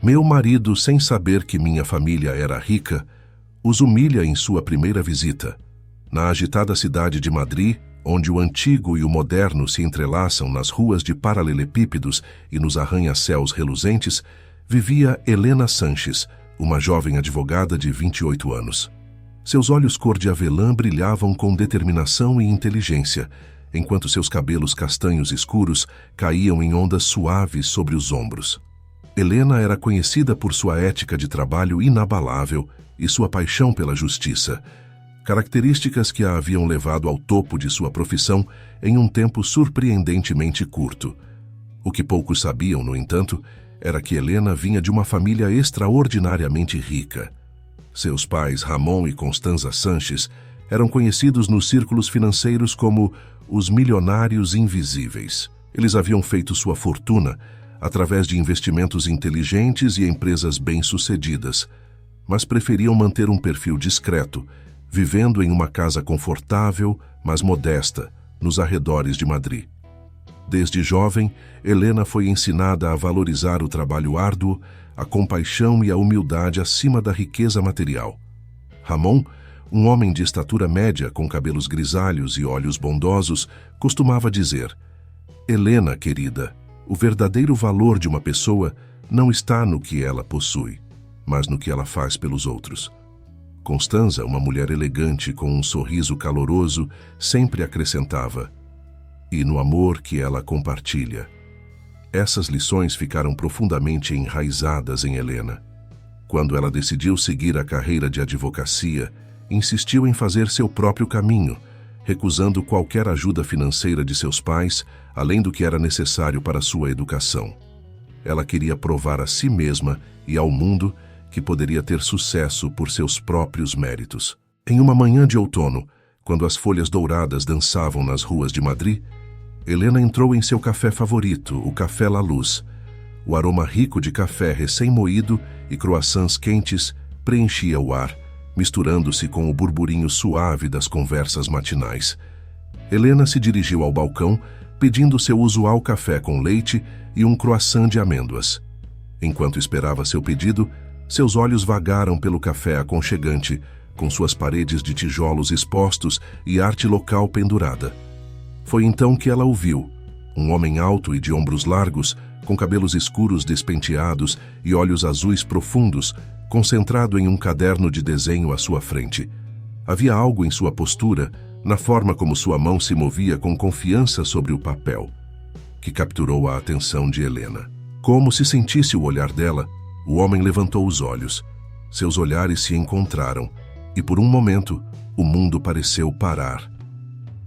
Meu marido, sem saber que minha família era rica, os humilha em sua primeira visita. Na agitada cidade de Madrid, onde o antigo e o moderno se entrelaçam nas ruas de paralelepípedos e nos arranha-céus reluzentes, vivia Helena Sanches, uma jovem advogada de 28 anos. Seus olhos cor de avelã brilhavam com determinação e inteligência, enquanto seus cabelos castanhos escuros caíam em ondas suaves sobre os ombros. Helena era conhecida por sua ética de trabalho inabalável e sua paixão pela justiça, características que a haviam levado ao topo de sua profissão em um tempo surpreendentemente curto. O que poucos sabiam, no entanto, era que Helena vinha de uma família extraordinariamente rica. Seus pais, Ramon e Constanza Sanches, eram conhecidos nos círculos financeiros como os milionários invisíveis. Eles haviam feito sua fortuna através de investimentos inteligentes e empresas bem-sucedidas, mas preferiam manter um perfil discreto, vivendo em uma casa confortável, mas modesta, nos arredores de Madrid. Desde jovem, Helena foi ensinada a valorizar o trabalho árduo, a compaixão e a humildade acima da riqueza material. Ramon, um homem de estatura média com cabelos grisalhos e olhos bondosos, costumava dizer: "Helena, querida, o verdadeiro valor de uma pessoa não está no que ela possui, mas no que ela faz pelos outros." Constanza, uma mulher elegante com um sorriso caloroso, sempre acrescentava: "E no amor que ela compartilha." Essas lições ficaram profundamente enraizadas em Helena. Quando ela decidiu seguir a carreira de advocacia, insistiu em fazer seu próprio caminho, recusando qualquer ajuda financeira de seus pais, além do que era necessário para sua educação. Ela queria provar a si mesma e ao mundo que poderia ter sucesso por seus próprios méritos. Em uma manhã de outono, quando as folhas douradas dançavam nas ruas de Madrid, Helena entrou em seu café favorito, o Café La Luz. O aroma rico de café recém-moído e croissants quentes preenchia o ar, misturando-se com o burburinho suave das conversas matinais. Helena se dirigiu ao balcão, pedindo seu usual café com leite e um croissant de amêndoas. Enquanto esperava seu pedido, seus olhos vagaram pelo café aconchegante, com suas paredes de tijolos expostos e arte local pendurada. Foi então que ela o viu, um homem alto e de ombros largos, com cabelos escuros despenteados e olhos azuis profundos, concentrado em um caderno de desenho à sua frente. Havia algo em sua postura, na forma como sua mão se movia com confiança sobre o papel, que capturou a atenção de Helena. Como se sentisse o olhar dela, o homem levantou os olhos. Seus olhares se encontraram, e por um momento, o mundo pareceu parar.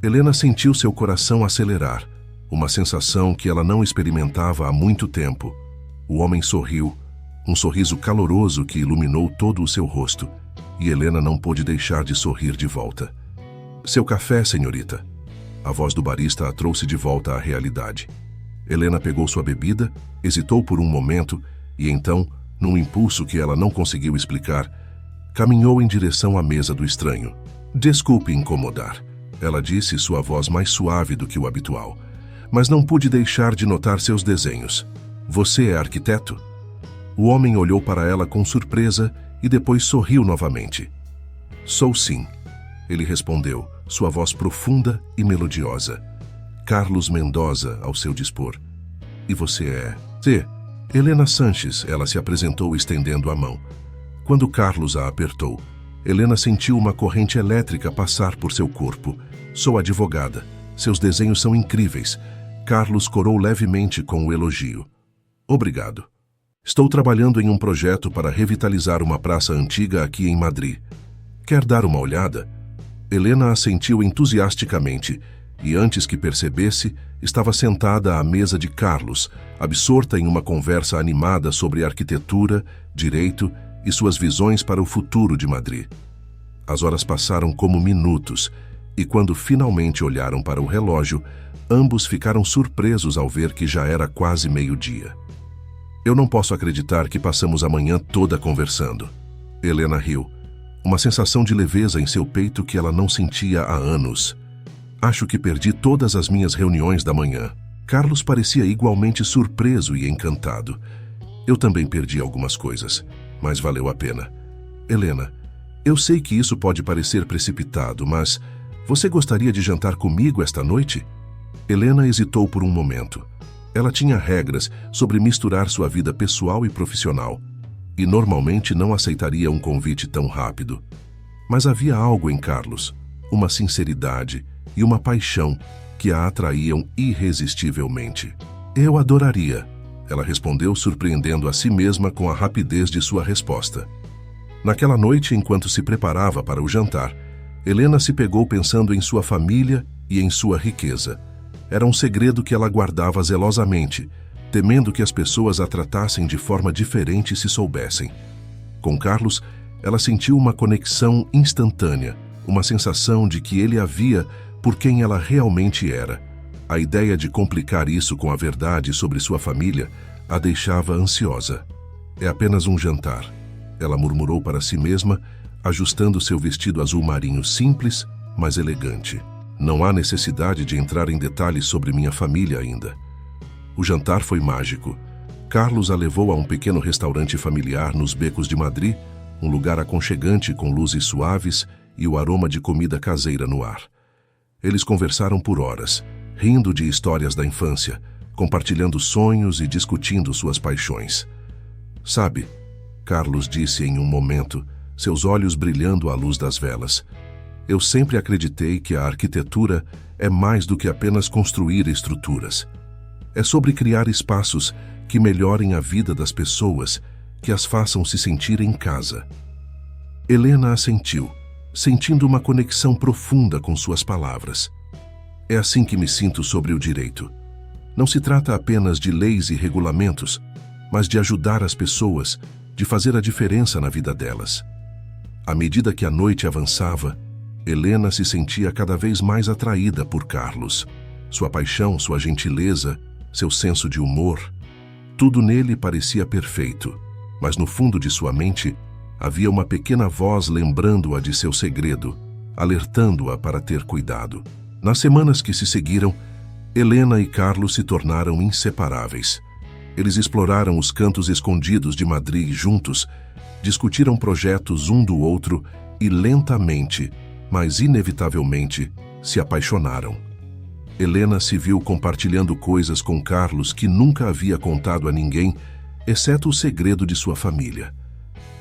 Helena sentiu seu coração acelerar, uma sensação que ela não experimentava há muito tempo. O homem sorriu, um sorriso caloroso que iluminou todo o seu rosto, e Helena não pôde deixar de sorrir de volta. "Seu café, senhorita." A voz do barista a trouxe de volta à realidade. Helena pegou sua bebida, hesitou por um momento, e então, num impulso que ela não conseguiu explicar, caminhou em direção à mesa do estranho. "Desculpe incomodar," ela disse, sua voz mais suave do que o habitual, "mas não pude deixar de notar seus desenhos. Você é arquiteto?" O homem olhou para ela com surpresa e depois sorriu novamente. "Sou sim," ele respondeu, sua voz profunda e melodiosa. "Carlos Mendoza ao seu dispor." "E você é?" "Helena Sanches," ela se apresentou estendendo a mão. Quando Carlos a apertou, Helena sentiu uma corrente elétrica passar por seu corpo. "Sou advogada. Seus desenhos são incríveis." Carlos corou levemente com o elogio. "Obrigado. Estou trabalhando em um projeto para revitalizar uma praça antiga aqui em Madrid. Quer dar uma olhada?" Helena assentiu entusiasticamente e, antes que percebesse, estava sentada à mesa de Carlos, absorta em uma conversa animada sobre arquitetura, direito e suas visões para o futuro de Madrid. As horas passaram como minutos, e quando finalmente olharam para o relógio, ambos ficaram surpresos ao ver que já era quase meio-dia. "Eu não posso acreditar que passamos a manhã toda conversando." Helena riu, uma sensação de leveza em seu peito que ela não sentia há anos. "Acho que perdi todas as minhas reuniões da manhã." Carlos parecia igualmente surpreso e encantado. Eu também perdi algumas coisas, mas valeu a pena. Helena, eu sei que isso pode parecer precipitado, mas você gostaria de jantar comigo esta noite? Helena hesitou por um momento. Ela tinha regras sobre misturar sua vida pessoal e profissional, e normalmente não aceitaria um convite tão rápido. Mas havia algo em Carlos, uma sinceridade e uma paixão que a atraíam irresistivelmente. Eu adoraria, ela respondeu, surpreendendo a si mesma com a rapidez de sua resposta. Naquela noite, enquanto se preparava para o jantar, Helena se pegou pensando em sua família e em sua riqueza. Era um segredo que ela guardava zelosamente, temendo que as pessoas a tratassem de forma diferente se soubessem. Com Carlos, ela sentiu uma conexão instantânea, uma sensação de que ele a via por quem ela realmente era. A ideia de complicar isso com a verdade sobre sua família a deixava ansiosa. É apenas um jantar, ela murmurou para si mesma, ajustando seu vestido azul marinho simples, mas elegante. Não há necessidade de entrar em detalhes sobre minha família ainda. O jantar foi mágico. Carlos a levou a um pequeno restaurante familiar nos becos de Madrid, um lugar aconchegante com luzes suaves e o aroma de comida caseira no ar. Eles conversaram por horas, rindo de histórias da infância, compartilhando sonhos e discutindo suas paixões. Sabe, Carlos disse em um momento, seus olhos brilhando à luz das velas, eu sempre acreditei que a arquitetura é mais do que apenas construir estruturas. É sobre criar espaços que melhorem a vida das pessoas, que as façam se sentir em casa. Helena assentiu, sentindo uma conexão profunda com suas palavras. É assim que me sinto sobre o direito. Não se trata apenas de leis e regulamentos, mas de ajudar as pessoas, de fazer a diferença na vida delas. À medida que a noite avançava, Helena se sentia cada vez mais atraída por Carlos. Sua paixão, sua gentileza, seu senso de humor, tudo nele parecia perfeito, mas no fundo de sua mente havia uma pequena voz lembrando-a de seu segredo, alertando-a para ter cuidado. Nas semanas que se seguiram, Helena e Carlos se tornaram inseparáveis. Eles exploraram os cantos escondidos de Madrid juntos, discutiram projetos um do outro e lentamente, mas inevitavelmente, se apaixonaram. Helena se viu compartilhando coisas com Carlos que nunca havia contado a ninguém, exceto o segredo de sua família.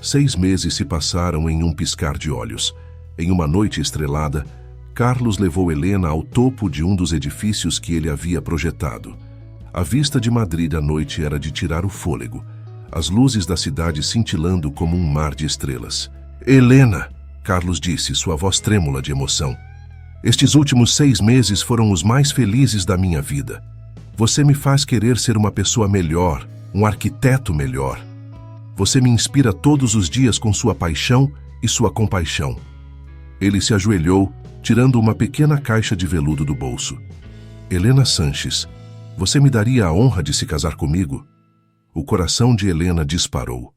6 meses se passaram em um piscar de olhos. Em uma noite estrelada, Carlos levou Helena ao topo de um dos edifícios que ele havia projetado. A vista de Madrid à noite era de tirar o fôlego, as luzes da cidade cintilando como um mar de estrelas. Helena! Carlos disse, sua voz trêmula de emoção. Estes últimos 6 meses foram os mais felizes da minha vida. Você me faz querer ser uma pessoa melhor, um arquiteto melhor. Você me inspira todos os dias com sua paixão e sua compaixão. Ele se ajoelhou, tirando uma pequena caixa de veludo do bolso. Helena Sanches, você me daria a honra de se casar comigo? O coração de Helena disparou.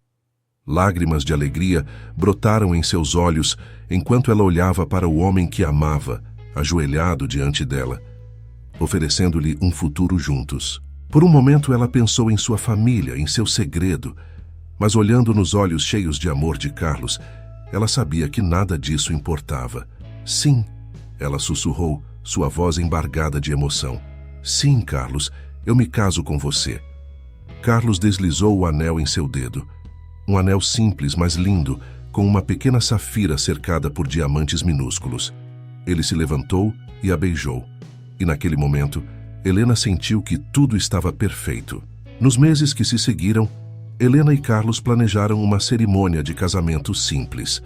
Lágrimas de alegria brotaram em seus olhos enquanto ela olhava para o homem que amava, ajoelhado diante dela, oferecendo-lhe um futuro juntos. Por um momento ela pensou em sua família, em seu segredo, mas olhando nos olhos cheios de amor de Carlos, ela sabia que nada disso importava. Sim, ela sussurrou, sua voz embargada de emoção. Sim, Carlos, eu me caso com você. Carlos deslizou o anel em seu dedo. Um anel simples, mas lindo, com uma pequena safira cercada por diamantes minúsculos. Ele se levantou e a beijou. E naquele momento, Helena sentiu que tudo estava perfeito. Nos meses que se seguiram, Helena e Carlos planejaram uma cerimônia de casamento simples.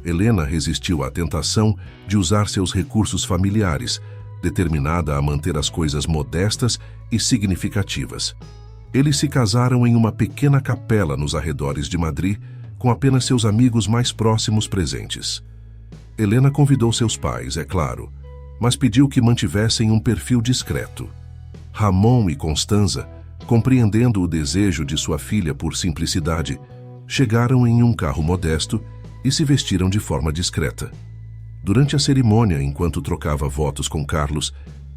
Helena resistiu à tentação de usar seus recursos familiares, determinada a manter as coisas modestas e significativas. Eles se casaram em uma pequena capela nos arredores de Madrid, com apenas seus amigos mais próximos presentes. Helena convidou seus pais, é claro, mas pediu que mantivessem um perfil discreto. Ramon e Constanza, compreendendo o desejo de sua filha por simplicidade, chegaram em um carro modesto e se vestiram de forma discreta. Durante a cerimônia, enquanto trocava votos com Carlos,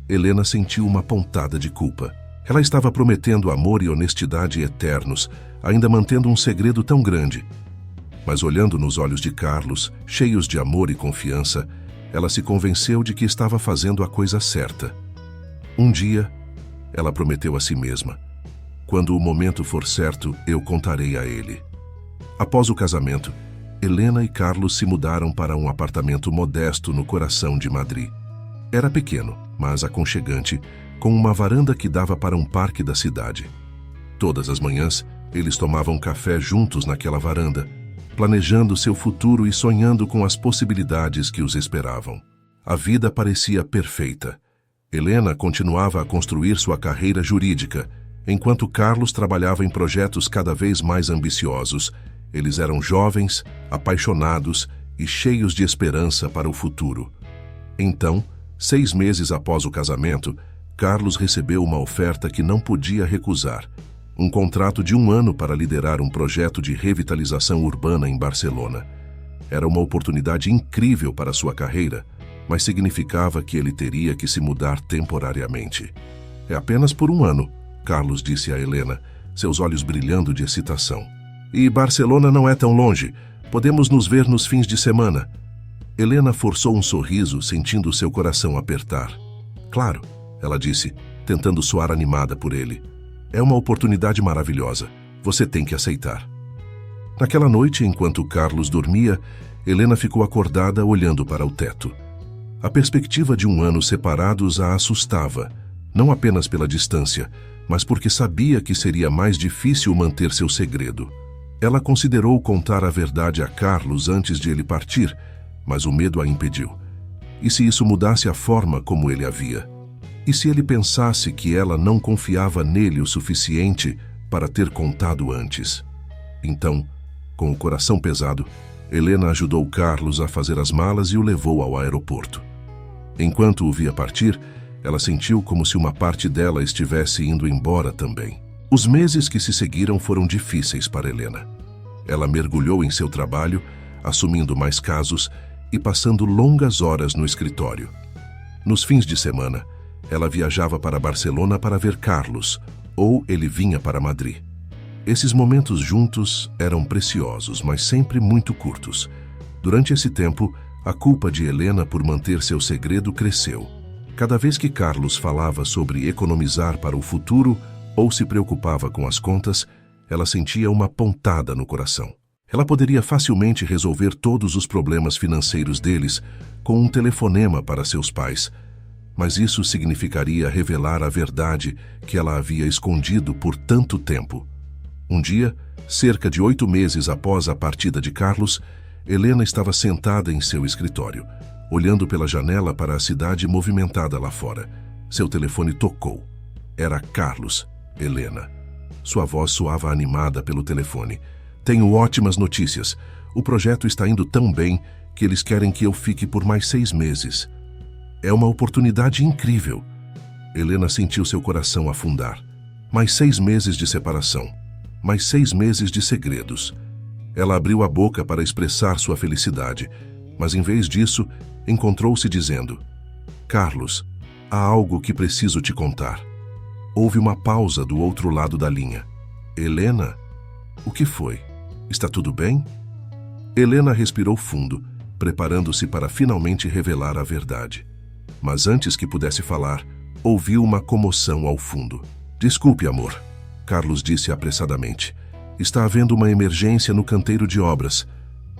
Helena sentiu uma pontada de culpa. Ela estava prometendo amor e honestidade eternos, ainda mantendo um segredo tão grande. Mas olhando nos olhos de Carlos, cheios de amor e confiança, ela se convenceu de que estava fazendo a coisa certa. Um dia, ela prometeu a si mesma: quando o momento for certo, eu contarei a ele. Após o casamento, Helena e Carlos se mudaram para um apartamento modesto no coração de Madrid. Era pequeno, mas aconchegante, com uma varanda que dava para um parque da cidade. Todas as manhãs, eles tomavam café juntos naquela varanda, planejando seu futuro e sonhando com as possibilidades que os esperavam. A vida parecia perfeita. Helena continuava a construir sua carreira jurídica, enquanto Carlos trabalhava em projetos cada vez mais ambiciosos. Eles eram jovens, apaixonados e cheios de esperança para o futuro. Então, 6 meses após o casamento, Carlos recebeu uma oferta que não podia recusar: um contrato de 1 ano para liderar um projeto de revitalização urbana em Barcelona. Era uma oportunidade incrível para sua carreira, mas significava que ele teria que se mudar temporariamente. É apenas por 1 ano, Carlos disse a Helena, seus olhos brilhando de excitação. E Barcelona não é tão longe. Podemos nos ver nos fins de semana. Helena forçou um sorriso, sentindo seu coração apertar. Claro, ela disse, tentando soar animada por ele. É uma oportunidade maravilhosa. Você tem que aceitar. Naquela noite, enquanto Carlos dormia, Helena ficou acordada olhando para o teto. A perspectiva de 1 ano separados a assustava, não apenas pela distância, mas porque sabia que seria mais difícil manter seu segredo. Ela considerou contar a verdade a Carlos antes de ele partir, mas o medo a impediu. E se isso mudasse a forma como ele a via? E se ele pensasse que ela não confiava nele o suficiente para ter contado antes? Então, com o coração pesado, Helena ajudou Carlos a fazer as malas e o levou ao aeroporto. Enquanto o via partir, ela sentiu como se uma parte dela estivesse indo embora também. Os meses que se seguiram foram difíceis para Helena. Ela mergulhou em seu trabalho, assumindo mais casos e passando longas horas no escritório. Nos fins de semana, ela viajava para Barcelona para ver Carlos, ou ele vinha para Madrid. Esses momentos juntos eram preciosos, mas sempre muito curtos. Durante esse tempo, a culpa de Helena por manter seu segredo cresceu. Cada vez que Carlos falava sobre economizar para o futuro ou se preocupava com as contas, ela sentia uma pontada no coração. Ela poderia facilmente resolver todos os problemas financeiros deles com um telefonema para seus pais, mas isso significaria revelar a verdade que ela havia escondido por tanto tempo. Um dia, cerca de 8 meses após a partida de Carlos, Helena estava sentada em seu escritório, olhando pela janela para a cidade movimentada lá fora. Seu telefone tocou. Era Carlos. Helena. Sua voz soava animada pelo telefone. Tenho ótimas notícias. O projeto está indo tão bem que eles querem que eu fique por mais 6 meses. É uma oportunidade incrível. Helena sentiu seu coração afundar. Mais 6 meses de separação. Mais 6 meses de segredos. Ela abriu a boca para expressar sua felicidade, mas em vez disso, encontrou-se dizendo: Carlos, há algo que preciso te contar. Houve uma pausa do outro lado da linha. Helena? O que foi? Está tudo bem? Helena respirou fundo, preparando-se para finalmente revelar a verdade. Mas antes que pudesse falar, ouviu uma comoção ao fundo. Desculpe, amor, Carlos disse apressadamente. Está havendo uma emergência no canteiro de obras.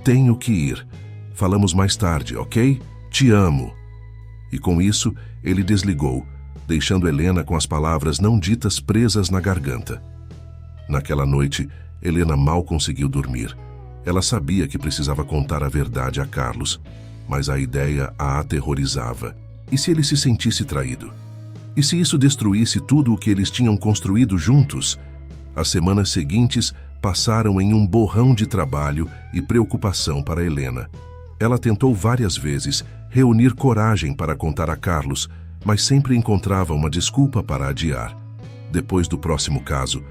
Tenho que ir. Falamos mais tarde, ok? Te amo. E com isso, ele desligou, deixando Helena com as palavras não ditas presas na garganta. Naquela noite, Helena mal conseguiu dormir. Ela sabia que precisava contar a verdade a Carlos, mas a ideia a aterrorizava. E se ele se sentisse traído? E se isso destruísse tudo o que eles tinham construído juntos? As semanas seguintes passaram em um borrão de trabalho e preocupação para Helena. Ela tentou várias vezes reunir coragem para contar a Carlos, mas sempre encontrava uma desculpa para adiar. Depois do próximo caso,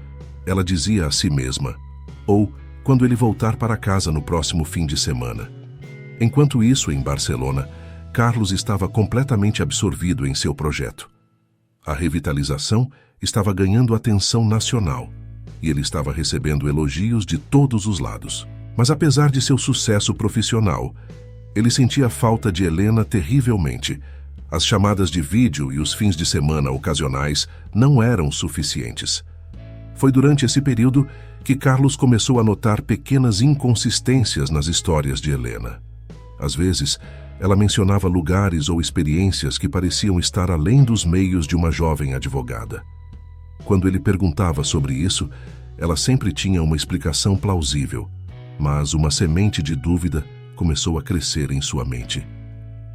ela dizia a si mesma, ou quando ele voltar para casa no próximo fim de semana. Enquanto isso, em Barcelona, Carlos estava completamente absorvido em seu projeto. A revitalização estava ganhando atenção nacional e ele estava recebendo elogios de todos os lados. Mas apesar de seu sucesso profissional, ele sentia a falta de Helena terrivelmente. As chamadas de vídeo e os fins de semana ocasionais não eram suficientes. Foi durante esse período que Carlos começou a notar pequenas inconsistências nas histórias de Helena. Às vezes, ela mencionava lugares ou experiências que pareciam estar além dos meios de uma jovem advogada. Quando ele perguntava sobre isso, ela sempre tinha uma explicação plausível, mas uma semente de dúvida começou a crescer em sua mente.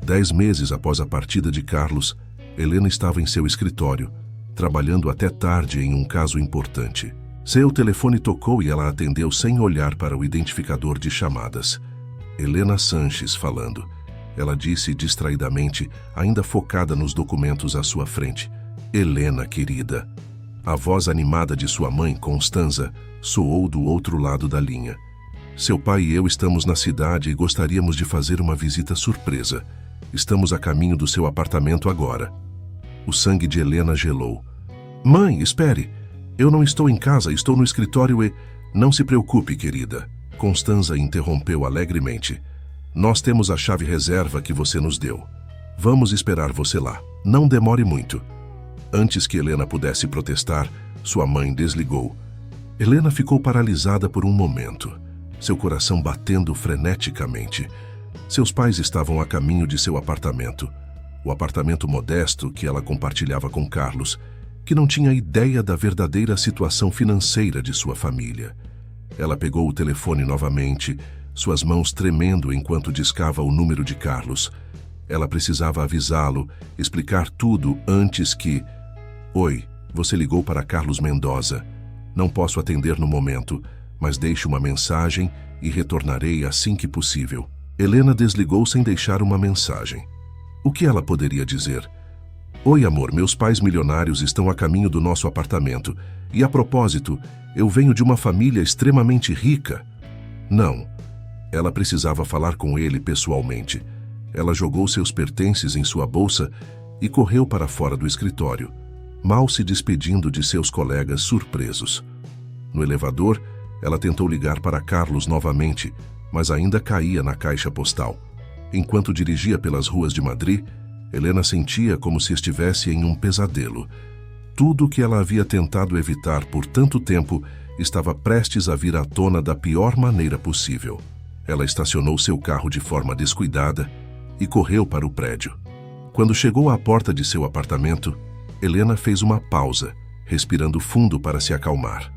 10 meses após a partida de Carlos, Helena estava em seu escritório, trabalhando até tarde em um caso importante. Seu telefone tocou e ela atendeu sem olhar para o identificador de chamadas. Helena Sanches falando. Ela disse distraidamente, ainda focada nos documentos à sua frente. Helena, querida. A voz animada de sua mãe, Constanza, soou do outro lado da linha. Seu pai e eu estamos na cidade e gostaríamos de fazer uma visita surpresa. Estamos a caminho do seu apartamento agora. O sangue de Helena gelou. Mãe, espere. Eu não estou em casa, estou no escritório e... Não se preocupe, querida. Constanza interrompeu alegremente. Nós temos a chave reserva que você nos deu. Vamos esperar você lá. Não demore muito. Antes que Helena pudesse protestar, sua mãe desligou. Helena ficou paralisada por um momento, seu coração batendo freneticamente. Seus pais estavam a caminho de seu apartamento, o apartamento modesto que ela compartilhava com Carlos, que não tinha ideia da verdadeira situação financeira de sua família. Ela pegou o telefone novamente, suas mãos tremendo enquanto discava o número de Carlos. Ela precisava avisá-lo, explicar tudo antes que... Oi, você ligou para Carlos Mendoza. Não posso atender no momento, mas deixe uma mensagem e retornarei assim que possível. Helena desligou sem deixar uma mensagem. O que ela poderia dizer? Oi, amor, meus pais milionários estão a caminho do nosso apartamento. E a propósito, eu venho de uma família extremamente rica. Não. Ela precisava falar com ele pessoalmente. Ela jogou seus pertences em sua bolsa e correu para fora do escritório, mal se despedindo de seus colegas surpresos. No elevador, ela tentou ligar para Carlos novamente, mas ainda caía na caixa postal. Enquanto dirigia pelas ruas de Madrid, Helena sentia como se estivesse em um pesadelo. Tudo o que ela havia tentado evitar por tanto tempo estava prestes a vir à tona da pior maneira possível. Ela estacionou seu carro de forma descuidada e correu para o prédio. Quando chegou à porta de seu apartamento, Helena fez uma pausa, respirando fundo para se acalmar.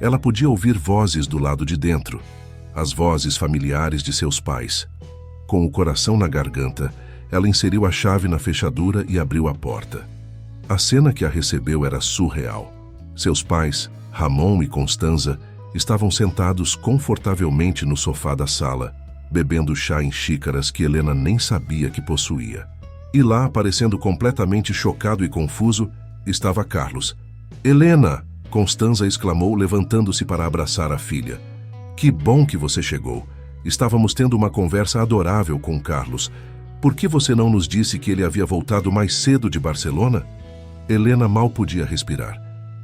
Ela podia ouvir vozes do lado de dentro, as vozes familiares de seus pais. Com o coração na garganta, ela inseriu a chave na fechadura e abriu a porta. A cena que a recebeu era surreal. Seus pais, Ramon e Constanza, estavam sentados confortavelmente no sofá da sala, bebendo chá em xícaras que Helena nem sabia que possuía. E lá, parecendo completamente chocado e confuso, estava Carlos. Helena! Constanza exclamou, levantando-se para abraçar a filha. Que bom que você chegou. Estávamos tendo uma conversa adorável com Carlos. Por que você não nos disse que ele havia voltado mais cedo de Barcelona? Helena mal podia respirar.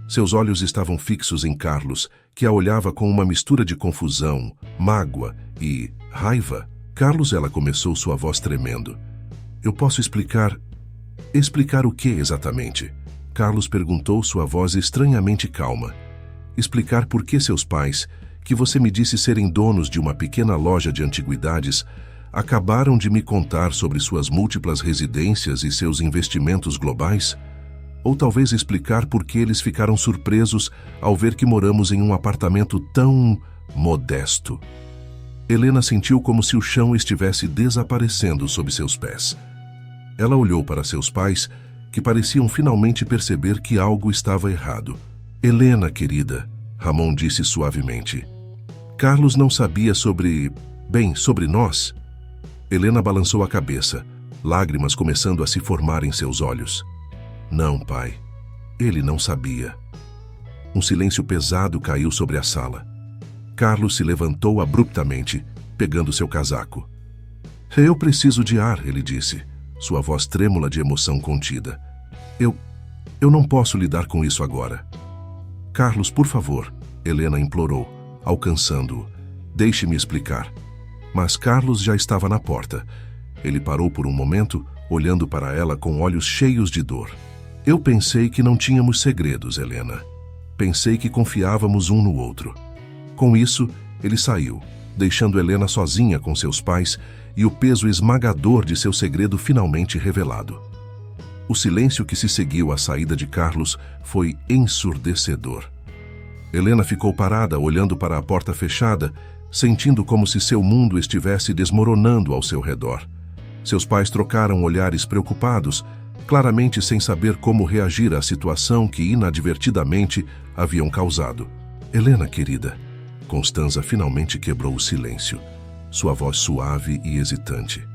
Seus olhos estavam fixos em Carlos, que a olhava com uma mistura de confusão, mágoa e raiva. Carlos, ela começou, sua voz tremendo. Eu posso explicar... Explicar o que exatamente? Carlos perguntou, sua voz estranhamente calma. Explicar por que seus pais, que você me disse serem donos de uma pequena loja de antiguidades, acabaram de me contar sobre suas múltiplas residências e seus investimentos globais? Ou talvez explicar por que eles ficaram surpresos ao ver que moramos em um apartamento tão modesto. Helena sentiu como se o chão estivesse desaparecendo sob seus pés. Ela olhou para seus pais, que pareciam finalmente perceber que algo estava errado. Helena, querida, Ramon disse suavemente. Carlos não sabia sobre... bem, sobre nós. Helena balançou a cabeça, lágrimas começando a se formar em seus olhos. Não, pai. Ele não sabia. Um silêncio pesado caiu sobre a sala. Carlos se levantou abruptamente, pegando seu casaco. Eu preciso de ar, ele disse, sua voz trêmula de emoção contida. Eu não posso lidar com isso agora. Carlos, por favor, Helena implorou, alcançando-o. Deixe-me explicar. Mas Carlos já estava na porta. Ele parou por um momento, olhando para ela com olhos cheios de dor. Eu pensei que não tínhamos segredos, Helena. Pensei que confiávamos um no outro. Com isso, ele saiu, deixando Helena sozinha com seus pais e o peso esmagador de seu segredo finalmente revelado. O silêncio que se seguiu à saída de Carlos foi ensurdecedor. Helena ficou parada, olhando para a porta fechada, sentindo como se seu mundo estivesse desmoronando ao seu redor. Seus pais trocaram olhares preocupados, claramente sem saber como reagir à situação que inadvertidamente haviam causado. Helena, querida, Constanza finalmente quebrou o silêncio, sua voz suave e hesitante.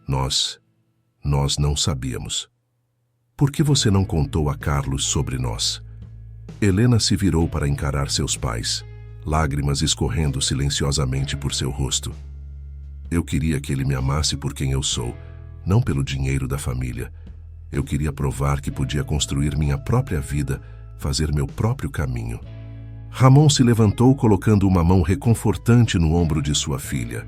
Nós não sabíamos. Por que você não contou a Carlos sobre nós? Helena se virou para encarar seus pais, lágrimas escorrendo silenciosamente por seu rosto. Eu queria que ele me amasse por quem eu sou, não pelo dinheiro da família. Eu queria provar que podia construir minha própria vida, fazer meu próprio caminho. Ramon se levantou, colocando uma mão reconfortante no ombro de sua filha.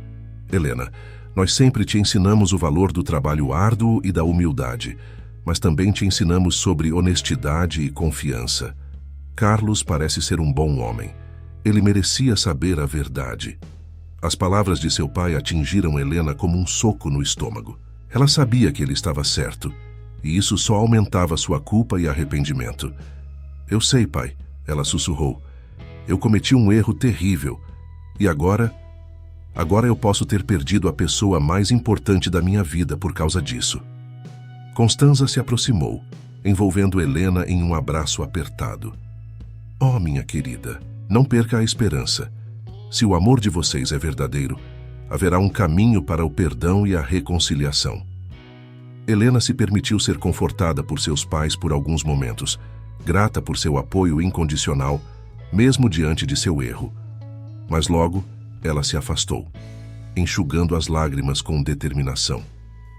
Helena, nós sempre te ensinamos o valor do trabalho árduo e da humildade, mas também te ensinamos sobre honestidade e confiança. Carlos parece ser um bom homem. Ele merecia saber a verdade. As palavras de seu pai atingiram Helena como um soco no estômago. Ela sabia que ele estava certo, e isso só aumentava sua culpa e arrependimento. Eu sei, pai, ela sussurrou. Eu cometi um erro terrível, e agora eu posso ter perdido a pessoa mais importante da minha vida por causa disso. Constanza se aproximou, envolvendo Helena em um abraço apertado. Oh, minha querida, não perca a esperança. Se o amor de vocês é verdadeiro, haverá um caminho para o perdão e a reconciliação. Helena se permitiu ser confortada por seus pais por alguns momentos, grata por seu apoio incondicional, mesmo diante de seu erro. Mas logo, ela se afastou, enxugando as lágrimas com determinação.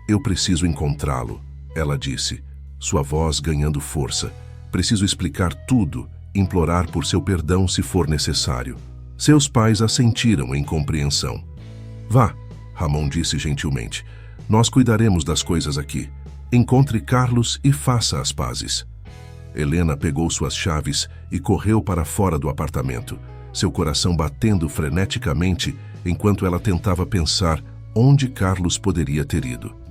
Eu preciso encontrá-lo, ela disse, sua voz ganhando força. Preciso explicar tudo, implorar por seu perdão se for necessário. Seus pais assentiram em compreensão. Vá, Ramon disse gentilmente. Nós cuidaremos das coisas aqui. Encontre Carlos e faça as pazes. Helena pegou suas chaves e correu para fora do apartamento, seu coração batendo freneticamente enquanto ela tentava pensar onde Carlos poderia ter ido.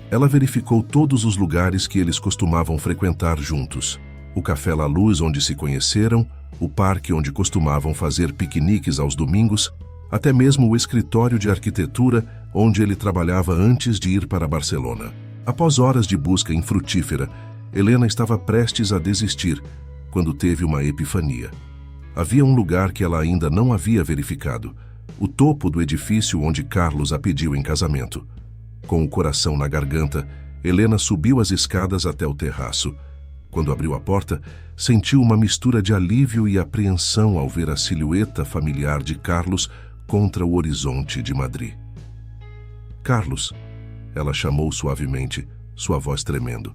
Ela verificou todos os lugares que eles costumavam frequentar juntos. O Café La Luz onde se conheceram, o parque onde costumavam fazer piqueniques aos domingos, até mesmo o escritório de arquitetura onde ele trabalhava antes de ir para Barcelona. Após horas de busca infrutífera, Helena estava prestes a desistir, quando teve uma epifania. Havia um lugar que ela ainda não havia verificado, o topo do edifício onde Carlos a pediu em casamento. Com o coração na garganta, Helena subiu as escadas até o terraço. Quando abriu a porta, sentiu uma mistura de alívio e apreensão ao ver a silhueta familiar de Carlos contra o horizonte de Madrid. Carlos, ela chamou suavemente, sua voz tremendo.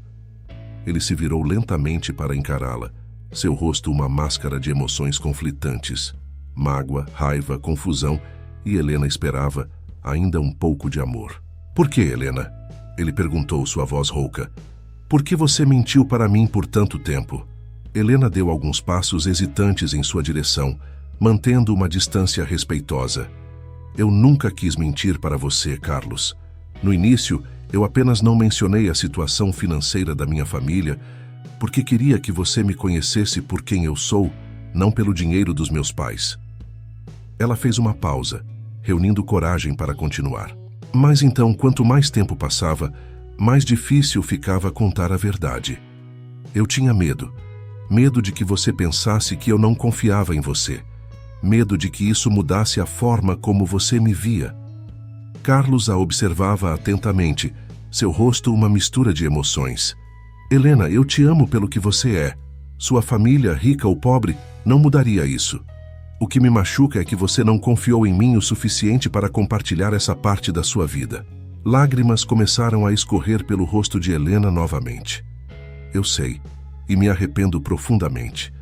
Ele se virou lentamente para encará-la, seu rosto uma máscara de emoções conflitantes. Mágoa, raiva, confusão, e Helena esperava ainda um pouco de amor. Por que, Helena? Ele perguntou, sua voz rouca. Por que você mentiu para mim por tanto tempo? Helena deu alguns passos hesitantes em sua direção, mantendo uma distância respeitosa. Eu nunca quis mentir para você, Carlos. No início, eu apenas não mencionei a situação financeira da minha família, porque queria que você me conhecesse por quem eu sou, não pelo dinheiro dos meus pais. Ela fez uma pausa, reunindo coragem para continuar. Mas então, quanto mais tempo passava, mais difícil ficava contar a verdade. Eu tinha medo. Medo de que você pensasse que eu não confiava em você. Medo de que isso mudasse a forma como você me via. Carlos a observava atentamente, seu rosto uma mistura de emoções. Helena, eu te amo pelo que você é. Sua família, rica ou pobre, não mudaria isso. O que me machuca é que você não confiou em mim o suficiente para compartilhar essa parte da sua vida. Lágrimas começaram a escorrer pelo rosto de Helena novamente. Eu sei, e me arrependo profundamente.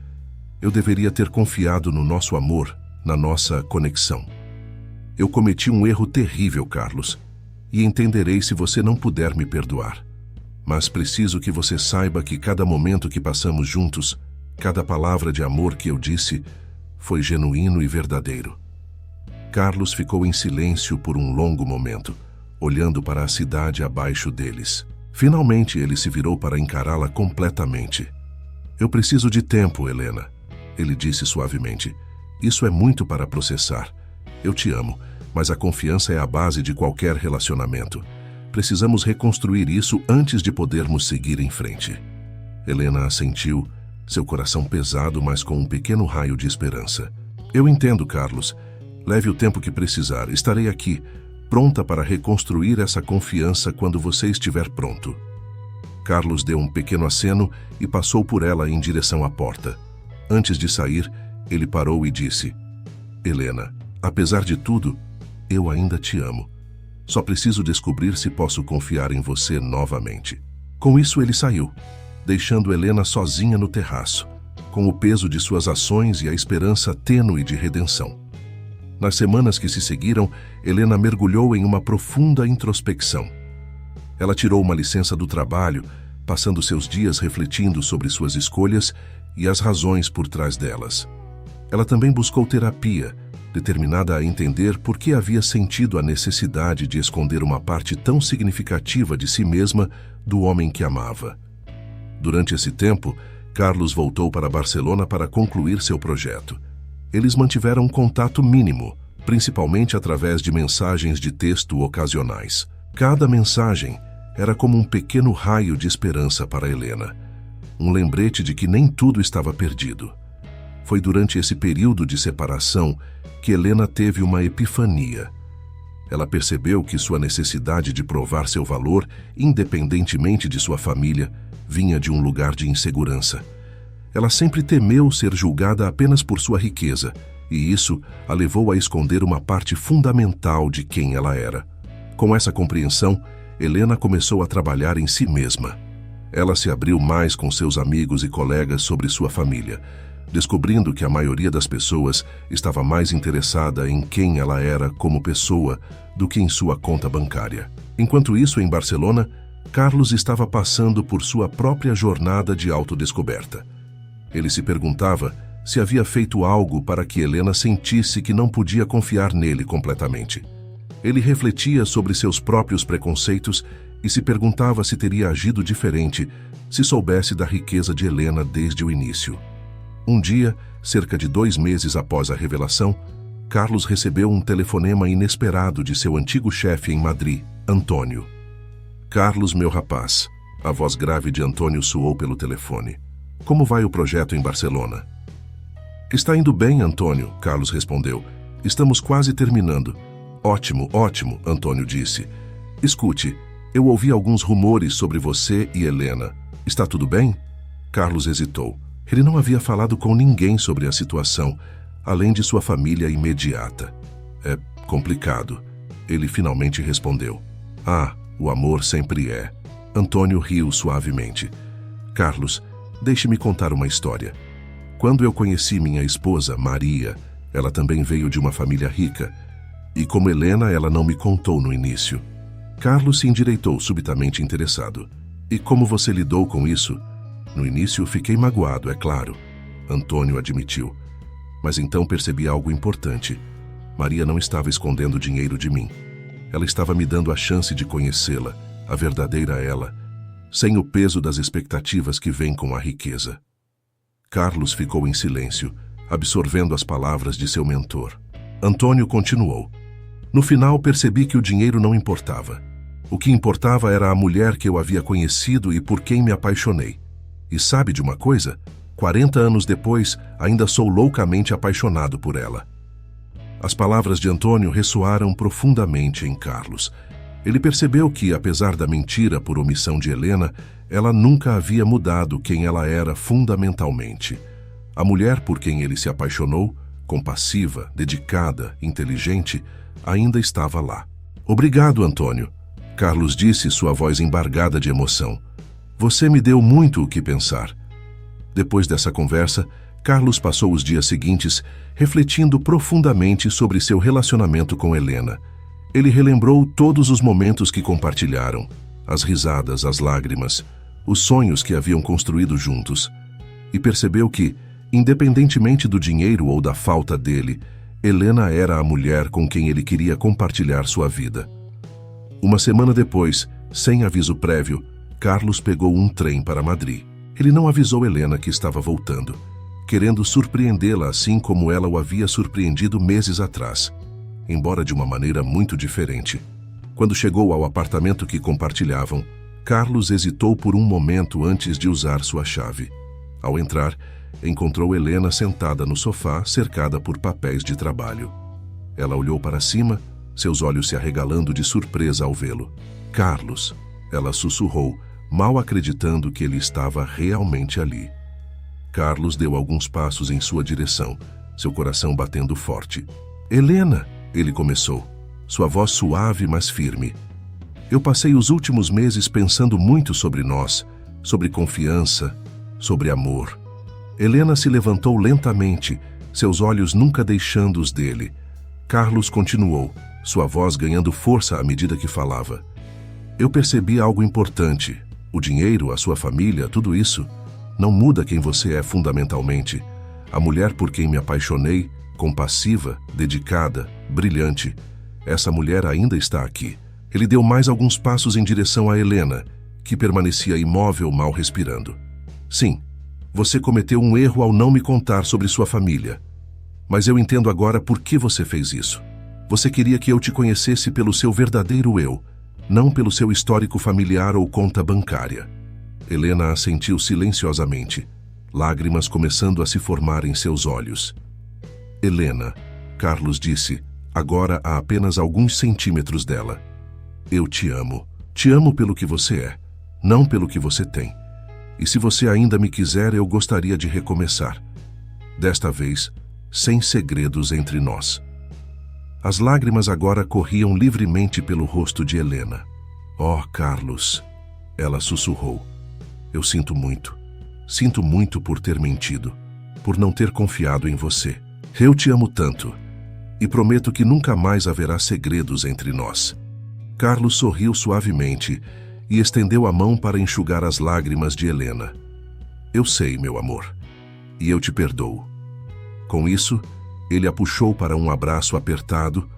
Eu deveria ter confiado no nosso amor, na nossa conexão. Eu cometi um erro terrível, Carlos, e entenderei se você não puder me perdoar. Mas preciso que você saiba que cada momento que passamos juntos, cada palavra de amor que eu disse, foi genuíno e verdadeiro. Carlos ficou em silêncio por um longo momento, olhando para a cidade abaixo deles. Finalmente ele se virou para encará-la completamente. Eu preciso de tempo, Helena, ele disse suavemente. Isso é muito para processar. Eu te amo, mas a confiança é a base de qualquer relacionamento. Precisamos reconstruir isso antes de podermos seguir em frente. Helena assentiu, seu coração pesado, mas com um pequeno raio de esperança. Eu entendo, Carlos. Leve o tempo que precisar. Estarei aqui, pronta para reconstruir essa confiança quando você estiver pronto. Carlos deu um pequeno aceno e passou por ela em direção à porta. Antes de sair, ele parou e disse: Helena, apesar de tudo, eu ainda te amo. Só preciso descobrir se posso confiar em você novamente. Com isso ele saiu, deixando Helena sozinha no terraço, com o peso de suas ações e a esperança tênue de redenção. Nas semanas que se seguiram, Helena mergulhou em uma profunda introspecção. Ela tirou uma licença do trabalho, passando seus dias refletindo sobre suas escolhas e as razões por trás delas. Ela também buscou terapia, determinada a entender por que havia sentido a necessidade de esconder uma parte tão significativa de si mesma do homem que amava. Durante esse tempo, Carlos voltou para Barcelona para concluir seu projeto. Eles mantiveram um contato mínimo, principalmente através de mensagens de texto ocasionais. Cada mensagem era como um pequeno raio de esperança para Helena, um lembrete de que nem tudo estava perdido. Foi durante esse período de separação que Helena teve uma epifania. Ela percebeu que sua necessidade de provar seu valor, independentemente de sua família, vinha de um lugar de insegurança. Ela sempre temeu ser julgada apenas por sua riqueza, e isso a levou a esconder uma parte fundamental de quem ela era. Com essa compreensão, Helena começou a trabalhar em si mesma. Ela se abriu mais com seus amigos e colegas sobre sua família, descobrindo que a maioria das pessoas estava mais interessada em quem ela era como pessoa do que em sua conta bancária. Enquanto isso, em Barcelona, Carlos estava passando por sua própria jornada de autodescoberta. Ele se perguntava se havia feito algo para que Helena sentisse que não podia confiar nele completamente. Ele refletia sobre seus próprios preconceitos e se perguntava se teria agido diferente se soubesse da riqueza de Helena desde o início. Um dia, cerca de 2 meses após a revelação, Carlos recebeu um telefonema inesperado de seu antigo chefe em Madrid, Antônio. Carlos, meu rapaz, a voz grave de Antônio soou pelo telefone. Como vai o projeto em Barcelona? Está indo bem, Antônio, Carlos respondeu. Estamos quase terminando. Ótimo, ótimo, Antônio disse. Escute, eu ouvi alguns rumores sobre você e Helena. Está tudo bem? Carlos hesitou. Ele não havia falado com ninguém sobre a situação, além de sua família imediata. É complicado. Ele finalmente respondeu. Ah, o amor sempre é. Antônio riu suavemente. Carlos, deixe-me contar uma história. Quando eu conheci minha esposa, Maria, ela também veio de uma família rica. E como Helena, ela não me contou no início. Carlos se endireitou subitamente interessado. E como você lidou com isso? No início fiquei magoado, é claro. Antônio admitiu. Mas então percebi algo importante. Maria não estava escondendo dinheiro de mim. Ela estava me dando a chance de conhecê-la, a verdadeira ela, sem o peso das expectativas que vêm com a riqueza. Carlos ficou em silêncio, absorvendo as palavras de seu mentor. Antônio continuou. No final percebi que o dinheiro não importava. O que importava era a mulher que eu havia conhecido e por quem me apaixonei. E sabe de uma coisa? 40 anos depois, ainda sou loucamente apaixonado por ela. As palavras de Antônio ressoaram profundamente em Carlos. Ele percebeu que, apesar da mentira por omissão de Helena, ela nunca havia mudado quem ela era fundamentalmente. A mulher por quem ele se apaixonou, compassiva, dedicada, inteligente, ainda estava lá. Obrigado, Antônio, Carlos disse, sua voz embargada de emoção. Você me deu muito o que pensar. Depois dessa conversa, Carlos passou os dias seguintes refletindo profundamente sobre seu relacionamento com Helena. Ele relembrou todos os momentos que compartilharam, as risadas, as lágrimas, os sonhos que haviam construído juntos, e percebeu que, independentemente do dinheiro ou da falta dele, Helena era a mulher com quem ele queria compartilhar sua vida. Uma semana depois, sem aviso prévio, Carlos pegou um trem para Madrid. Ele não avisou Helena que estava voltando, querendo surpreendê-la assim como ela o havia surpreendido meses atrás, embora de uma maneira muito diferente. Quando chegou ao apartamento que compartilhavam, Carlos hesitou por um momento antes de usar sua chave. Ao entrar, encontrou Helena sentada no sofá, cercada por papéis de trabalho. Ela olhou para cima, seus olhos se arregalando de surpresa ao vê-lo. "Carlos", ela sussurrou, mal acreditando que ele estava realmente ali. Carlos deu alguns passos em sua direção, seu coração batendo forte. "Helena", ele começou, sua voz suave mas firme. "Eu passei os últimos meses pensando muito sobre nós, sobre confiança, sobre amor." Helena se levantou lentamente, seus olhos nunca deixando os dele. Carlos continuou, sua voz ganhando força à medida que falava. "Eu percebi algo importante. O dinheiro, a sua família, tudo isso, não muda quem você é fundamentalmente. A mulher por quem me apaixonei, compassiva, dedicada, brilhante, essa mulher ainda está aqui." Ele deu mais alguns passos em direção a Helena, que permanecia imóvel, mal respirando. "Sim, você cometeu um erro ao não me contar sobre sua família. Mas eu entendo agora por que você fez isso. Você queria que eu te conhecesse pelo seu verdadeiro eu, não pelo seu histórico familiar ou conta bancária." Helena assentiu silenciosamente, lágrimas começando a se formar em seus olhos. "Helena", Carlos disse, agora a apenas alguns centímetros dela. "Eu te amo. Te amo pelo que você é, não pelo que você tem. E se você ainda me quiser, eu gostaria de recomeçar. Desta vez, sem segredos entre nós." As lágrimas agora corriam livremente pelo rosto de Helena. "Oh, Carlos", ela sussurrou. "Eu sinto muito. Sinto muito por ter mentido, por não ter confiado em você. Eu te amo tanto, e prometo que nunca mais haverá segredos entre nós." Carlos sorriu suavemente e estendeu a mão para enxugar as lágrimas de Helena. "Eu sei, meu amor, e eu te perdoo." Com isso, ele a puxou para um abraço apertado,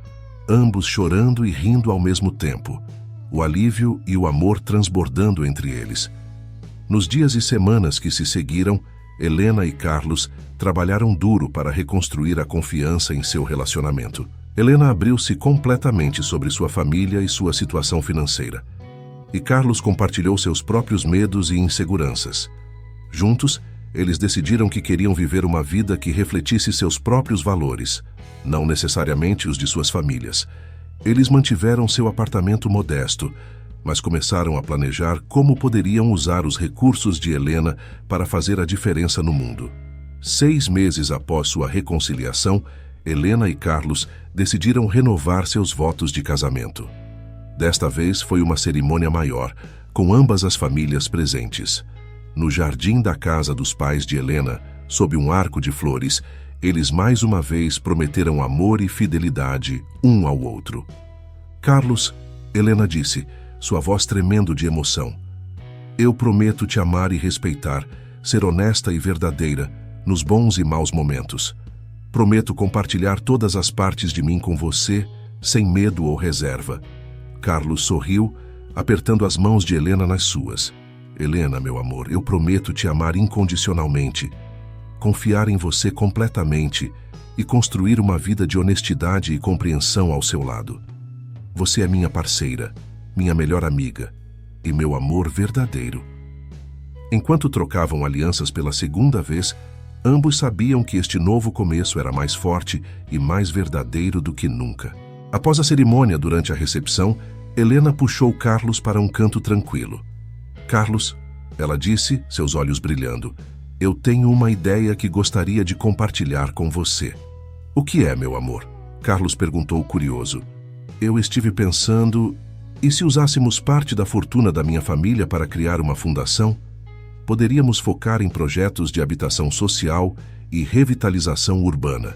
ambos chorando e rindo ao mesmo tempo, o alívio e o amor transbordando entre eles. Nos dias e semanas que se seguiram, Helena e Carlos trabalharam duro para reconstruir a confiança em seu relacionamento. Helena abriu-se completamente sobre sua família e sua situação financeira, e Carlos compartilhou seus próprios medos e inseguranças. Juntos, eles decidiram que queriam viver uma vida que refletisse seus próprios valores, não necessariamente os de suas famílias. Eles mantiveram seu apartamento modesto, mas começaram a planejar como poderiam usar os recursos de Helena para fazer a diferença no mundo. 6 meses após sua reconciliação, Helena e Carlos decidiram renovar seus votos de casamento. Desta vez foi uma cerimônia maior, com ambas as famílias presentes. No jardim da casa dos pais de Helena, sob um arco de flores, eles mais uma vez prometeram amor e fidelidade um ao outro. "Carlos", Helena disse, sua voz tremendo de emoção, "eu prometo te amar e respeitar, ser honesta e verdadeira, nos bons e maus momentos. Prometo compartilhar todas as partes de mim com você, sem medo ou reserva." Carlos sorriu, apertando as mãos de Helena nas suas. "Helena, meu amor, eu prometo te amar incondicionalmente, confiar em você completamente e construir uma vida de honestidade e compreensão ao seu lado. Você é minha parceira, minha melhor amiga e meu amor verdadeiro." Enquanto trocavam alianças pela segunda vez, ambos sabiam que este novo começo era mais forte e mais verdadeiro do que nunca. Após a cerimônia, durante a recepção, Helena puxou Carlos para um canto tranquilo. "Carlos", ela disse, seus olhos brilhando, "eu tenho uma ideia que gostaria de compartilhar com você." "O que é, meu amor?" Carlos perguntou curioso. "Eu estive pensando, e se usássemos parte da fortuna da minha família para criar uma fundação?" poderíamos focar em projetos de habitação social e revitalização urbana.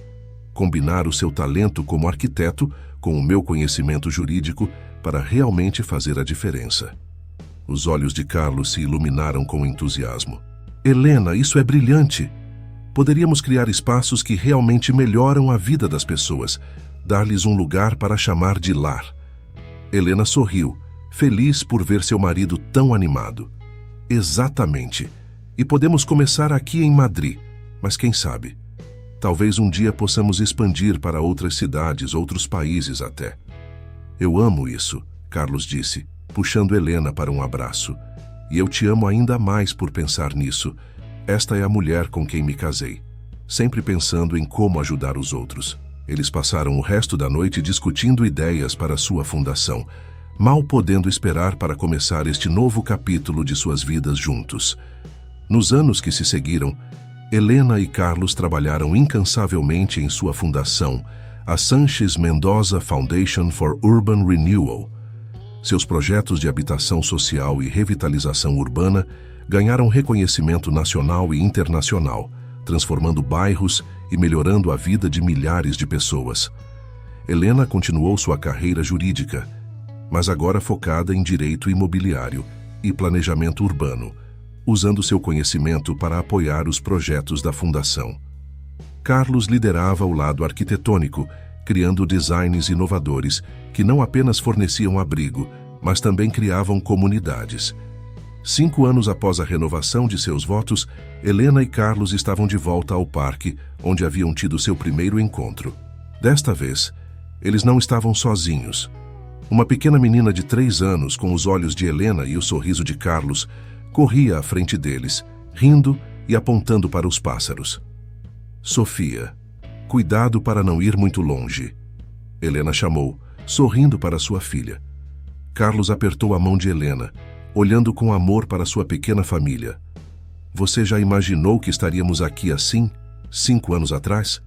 Combinar o seu talento como arquiteto com o meu conhecimento jurídico para realmente fazer a diferença. Os olhos de Carlos se iluminaram com entusiasmo. Helena, isso é brilhante! Poderíamos criar espaços que realmente melhoram a vida das pessoas, dar-lhes um lugar para chamar de lar. Helena sorriu, feliz por ver seu marido tão animado. Exatamente. E podemos começar aqui em Madrid, mas quem sabe? Talvez um dia possamos expandir para outras cidades, outros países até. Eu amo isso, Carlos disse, puxando Helena para um abraço. E eu te amo ainda mais por pensar nisso. Esta é a mulher com quem me casei, sempre pensando em como ajudar os outros. Eles passaram o resto da noite discutindo ideias para sua fundação, mal podendo esperar para começar este novo capítulo de suas vidas juntos. Nos anos que se seguiram, Helena e Carlos trabalharam incansavelmente em sua fundação, a Sánchez Mendoza Foundation for Urban Renewal. Seus projetos de habitação social e revitalização urbana ganharam reconhecimento nacional e internacional, transformando bairros e melhorando a vida de milhares de pessoas. Helena continuou sua carreira jurídica, mas agora focada em direito imobiliário e planejamento urbano, usando seu conhecimento para apoiar os projetos da fundação. Carlos liderava o lado arquitetônico, criando designs inovadores que não apenas forneciam abrigo, mas também criavam comunidades. 5 anos após a renovação de seus votos, Helena e Carlos estavam de volta ao parque, onde haviam tido seu primeiro encontro. Desta vez, eles não estavam sozinhos. Uma pequena menina de 3 anos, com os olhos de Helena e o sorriso de Carlos, corria à frente deles, rindo e apontando para os pássaros. Sofia, cuidado para não ir muito longe. Helena chamou, sorrindo para sua filha. Carlos apertou a mão de Helena, olhando com amor para sua pequena família. Você já imaginou que estaríamos aqui assim, 5 anos atrás?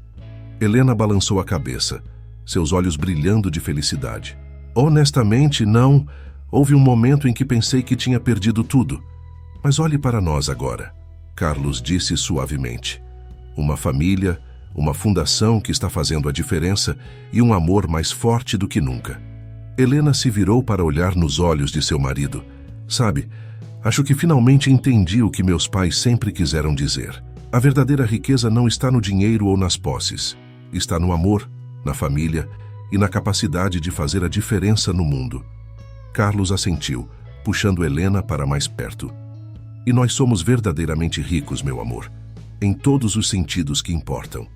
Helena balançou a cabeça, seus olhos brilhando de felicidade. Honestamente, não. Houve um momento em que pensei que tinha perdido tudo. Mas olhe para nós agora, Carlos disse suavemente. Uma família, uma fundação que está fazendo a diferença e um amor mais forte do que nunca. Helena se virou para olhar nos olhos de seu marido. Sabe, acho que finalmente entendi o que meus pais sempre quiseram dizer. A verdadeira riqueza não está no dinheiro ou nas posses. Está no amor, na família e na capacidade de fazer a diferença no mundo. Carlos assentiu, puxando Helena para mais perto. E nós somos verdadeiramente ricos, meu amor, em todos os sentidos que importam.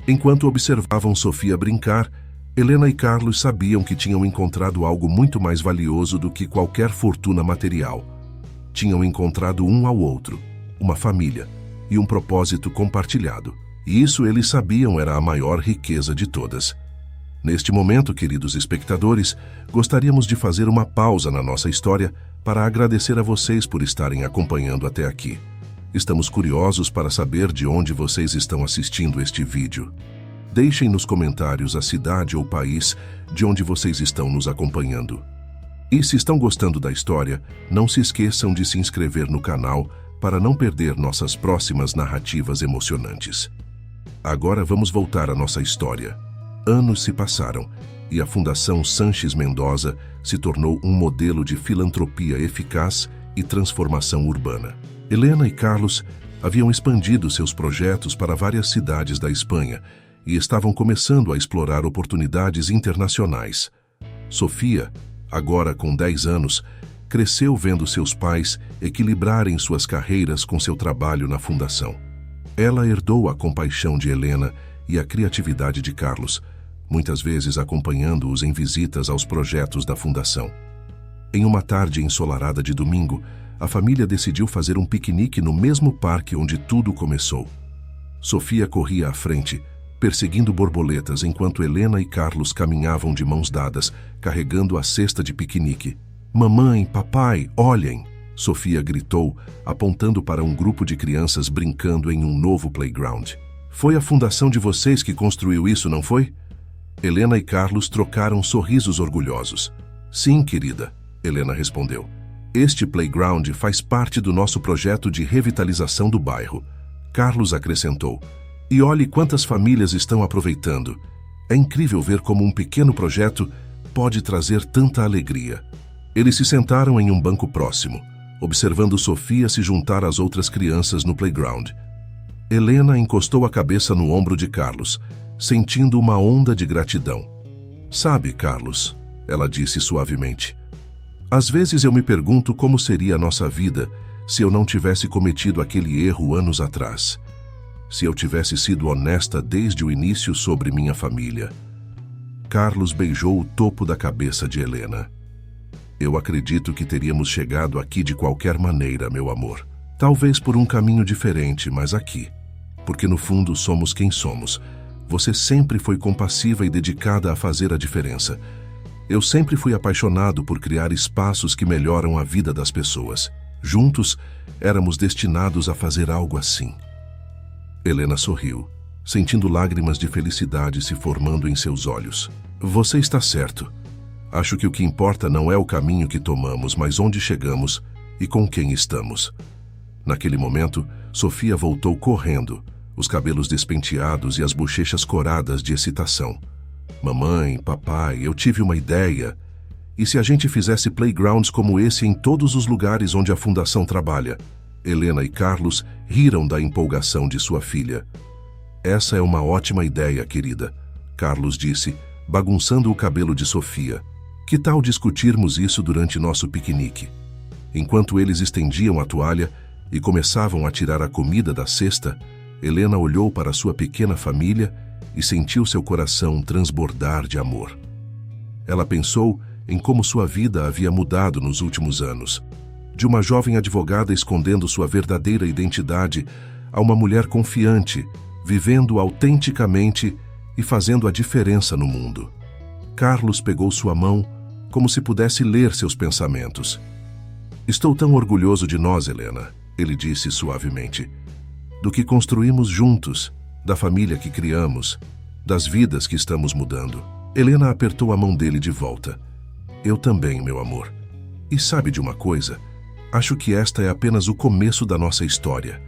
Enquanto observavam Sofia brincar, Helena e Carlos sabiam que tinham encontrado algo muito mais valioso do que qualquer fortuna material. Tinham encontrado um ao outro, uma família e um propósito compartilhado. E isso eles sabiam era a maior riqueza de todas. Neste momento, queridos espectadores, gostaríamos de fazer uma pausa na nossa história para agradecer a vocês por estarem acompanhando até aqui. Estamos curiosos para saber de onde vocês estão assistindo este vídeo. Deixem nos comentários a cidade ou país de onde vocês estão nos acompanhando. E se estão gostando da história, não se esqueçam de se inscrever no canal para não perder nossas próximas narrativas emocionantes. Agora vamos voltar à nossa história. Anos se passaram e a Fundação Sánchez Mendoza se tornou um modelo de filantropia eficaz e transformação urbana. Helena e Carlos haviam expandido seus projetos para várias cidades da Espanha e estavam começando a explorar oportunidades internacionais. Sofia, agora com 10 anos, cresceu vendo seus pais equilibrarem suas carreiras com seu trabalho na fundação. Ela herdou a compaixão de Helena e a criatividade de Carlos, muitas vezes acompanhando-os em visitas aos projetos da fundação. Em uma tarde ensolarada de domingo, a família decidiu fazer um piquenique no mesmo parque onde tudo começou. Sofia corria à frente, perseguindo borboletas enquanto Helena e Carlos caminhavam de mãos dadas, carregando a cesta de piquenique. "Mamãe, papai, olhem!" Sofia gritou, apontando para um grupo de crianças brincando em um novo playground. "Foi a fundação de vocês que construiu isso, não foi?" Helena e Carlos trocaram sorrisos orgulhosos. "Sim, querida", Helena respondeu. Este playground faz parte do nosso projeto de revitalização do bairro. Carlos acrescentou. E olhe quantas famílias estão aproveitando. É incrível ver como um pequeno projeto pode trazer tanta alegria. Eles se sentaram em um banco próximo, observando Sofia se juntar às outras crianças no playground. Helena encostou a cabeça no ombro de Carlos, sentindo uma onda de gratidão. Sabe, Carlos, ela disse suavemente, às vezes eu me pergunto como seria a nossa vida se eu não tivesse cometido aquele erro anos atrás. Se eu tivesse sido honesta desde o início sobre minha família. Carlos beijou o topo da cabeça de Helena. Eu acredito que teríamos chegado aqui de qualquer maneira, meu amor. Talvez por um caminho diferente, mas aqui. Porque no fundo somos quem somos. Você sempre foi compassiva e dedicada a fazer a diferença. Eu sempre fui apaixonado por criar espaços que melhoram a vida das pessoas. Juntos, éramos destinados a fazer algo assim. Helena sorriu, sentindo lágrimas de felicidade se formando em seus olhos. Você está certo. Acho que o que importa não é o caminho que tomamos, mas onde chegamos e com quem estamos. Naquele momento, Sofia voltou correndo, os cabelos despenteados e as bochechas coradas de excitação. Mamãe, papai, eu tive uma ideia. E se a gente fizesse playgrounds como esse em todos os lugares onde a Fundação trabalha? Helena e Carlos riram da empolgação de sua filha. Essa é uma ótima ideia, querida, Carlos disse, bagunçando o cabelo de Sofia. Que tal discutirmos isso durante nosso piquenique? Enquanto eles estendiam a toalha e começavam a tirar a comida da cesta, Helena olhou para sua pequena família e sentiu seu coração transbordar de amor. Ela pensou em como sua vida havia mudado nos últimos anos. De uma jovem advogada escondendo sua verdadeira identidade a uma mulher confiante, vivendo autenticamente e fazendo a diferença no mundo. Carlos pegou sua mão como se pudesse ler seus pensamentos. Estou tão orgulhoso de nós, Helena, ele disse suavemente. Do que construímos juntos, da família que criamos, das vidas que estamos mudando. Helena apertou a mão dele de volta. Eu também, meu amor. E sabe de uma coisa? Acho que esta é apenas o começo da nossa história.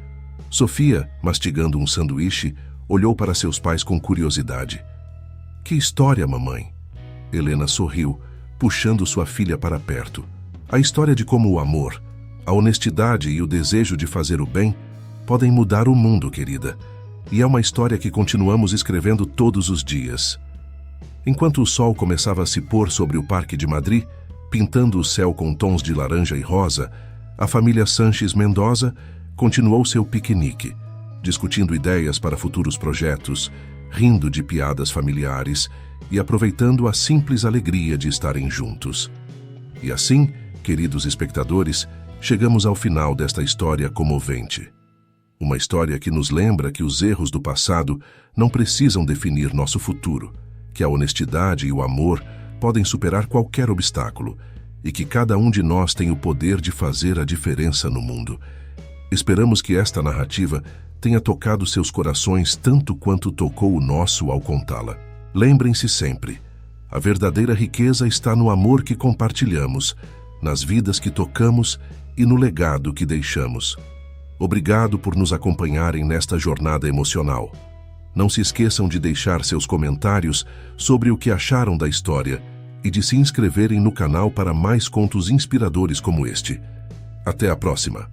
Sofia, mastigando um sanduíche, olhou para seus pais com curiosidade. Que história, mamãe? Helena sorriu, puxando sua filha para perto. A história de como o amor, a honestidade e o desejo de fazer o bem podem mudar o mundo, querida. E é uma história que continuamos escrevendo todos os dias. Enquanto o sol começava a se pôr sobre o Parque de Madrid, pintando o céu com tons de laranja e rosa, a família Sanches Mendoza continuou seu piquenique, discutindo ideias para futuros projetos, rindo de piadas familiares e aproveitando a simples alegria de estarem juntos. E assim, queridos espectadores, chegamos ao final desta história comovente. Uma história que nos lembra que os erros do passado não precisam definir nosso futuro, que a honestidade e o amor podem superar qualquer obstáculo e que cada um de nós tem o poder de fazer a diferença no mundo. Esperamos que esta narrativa tenha tocado seus corações tanto quanto tocou o nosso ao contá-la. Lembrem-se sempre, a verdadeira riqueza está no amor que compartilhamos, nas vidas que tocamos e no legado que deixamos. Obrigado por nos acompanharem nesta jornada emocional. Não se esqueçam de deixar seus comentários sobre o que acharam da história e de se inscreverem no canal para mais contos inspiradores como este. Até a próxima!